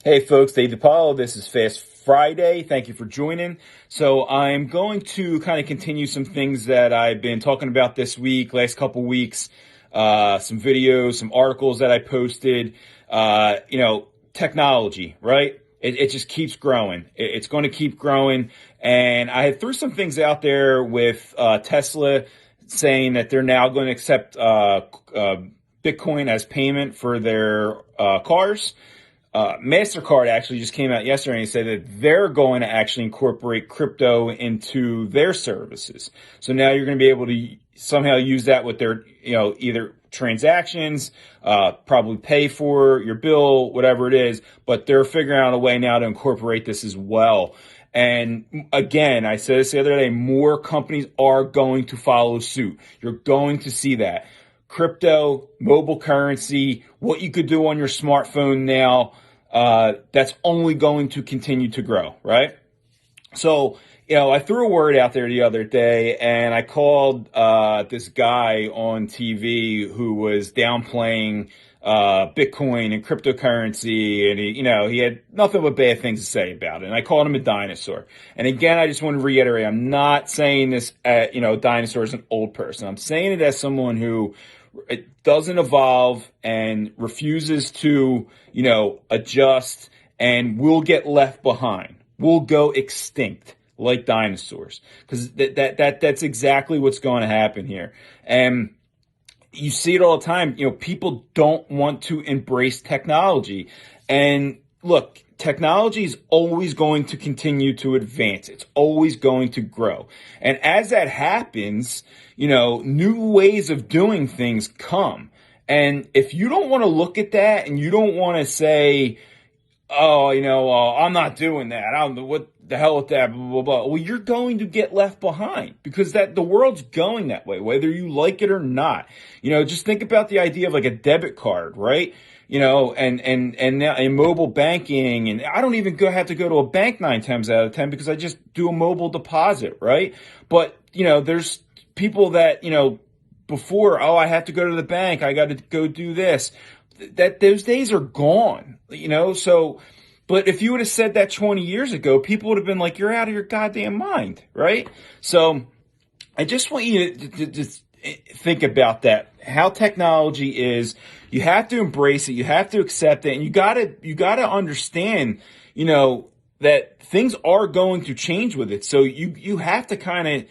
Hey folks, Dave DePaulo. This is Fast Friday. Thank you for joining. So I'm going to kind of continue some things that I've been talking about this week, last couple weeks, some videos, some articles that I posted, technology, right? It just keeps growing. It's going to keep growing. And I had threw some things out there with Tesla saying that they're now going to accept Bitcoin as payment for their cars. MasterCard actually just came out yesterday and said that they're going to actually incorporate crypto into their services. So now you're going to be able to somehow use that with their, either transactions, probably pay for your bill, whatever it is, but they're figuring out a way now to incorporate this as well. And again, I said this the other day, more companies are going to follow suit. You're going to see that. Crypto, mobile currency, what you could do on your smartphone now, that's only going to continue to grow, right? So, I threw a word out there the other day and I called this guy on TV who was downplaying Bitcoin and cryptocurrency, and he had nothing but bad things to say about it. And I called him a dinosaur. And again, I just want to reiterate, I'm not saying this, dinosaur is an old person. I'm saying it as someone who it doesn't evolve and refuses to, adjust and will get left behind. Will go extinct like dinosaurs, because that's exactly what's going to happen here. And you see it all the time. People don't want to embrace technology. And look, technology is always going to continue to advance. It's always going to grow. And as that happens, new ways of doing things come. And if you don't want to look at that and you don't want to say, oh, I'm not doing that. What the hell with that, blah, blah, blah. Well, you're going to get left behind because the world's going that way, whether you like it or not. Just think about the idea of like a debit card, right? And now in mobile banking, and I don't even have to go to a bank 9 times out of 10 because I just do a mobile deposit, right? But, there's people that, before, I have to go to the bank, I got to go do this. That those days are gone, so, but if you would have said that 20 years ago, people would have been like, you're out of your goddamn mind, right? So I just want you to just think about that, how technology is. You have to embrace it. You have to accept it. And you gotta understand, that things are going to change with it. So you have to kind of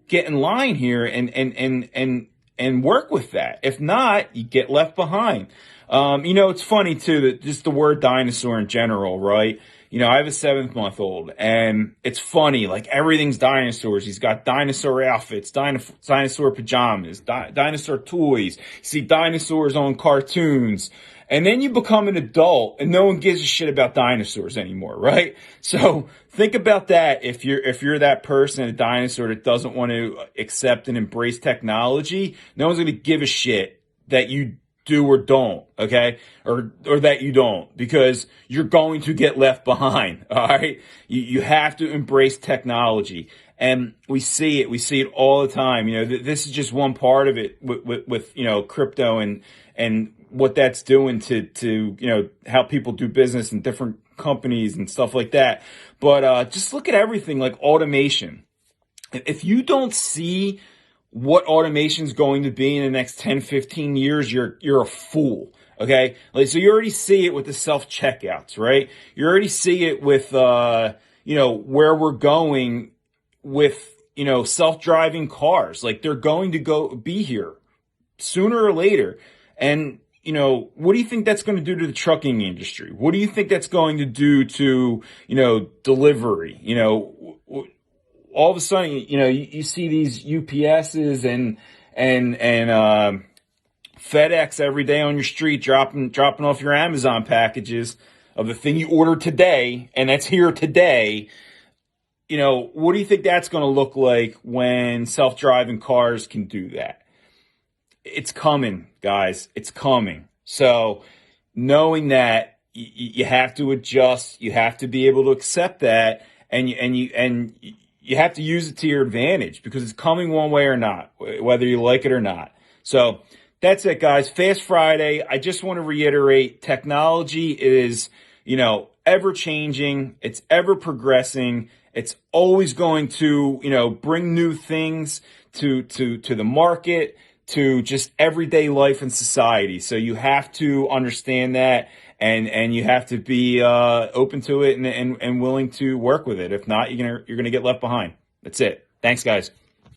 get in line here and work with that. If not, you get left behind. It's funny too that just the word dinosaur in general, right? I have a 7-month-old and it's funny, like everything's dinosaurs. He's got dinosaur outfits, dinosaur pajamas, dinosaur toys. You see dinosaurs on cartoons. And then you become an adult and no one gives a shit about dinosaurs anymore, right? So think about that. If you're that person, a dinosaur that doesn't want to accept and embrace technology, no one's going to give a shit that you do or don't, okay? Or that you don't, because you're going to get left behind, all right? You have to embrace technology. And we see it all the time. This is just one part of it with crypto and what that's doing to how people do business in different companies and stuff like that. But just look at everything like automation. If you don't see what automation is going to be in the next 10, 15 years, you're a fool. Okay. So you already see it with the self-checkouts, right? You already see it with, where we're going with, self-driving cars. Like they're going to be here sooner or later. And, what do you think that's going to do to the trucking industry? What do you think that's going to do to, delivery? All of a sudden, you see these UPSs and FedEx every day on your street dropping off your Amazon packages of the thing you ordered today, and that's here today. What do you think that's going to look like when self-driving cars can do that? It's coming, guys. It's coming. So knowing that you have to adjust, you have to be able to accept that, and you have to use it to your advantage because it's coming one way or not, whether you like it or not. So that's it, guys. Fast Friday. I just want to reiterate, technology is ever changing. It's ever progressing. It's always going to, bring new things to the market, to just everyday life and society. So you have to understand that, and you have to be open to it, and willing to work with it. If not, you're gonna get left behind. That's it. Thanks, guys.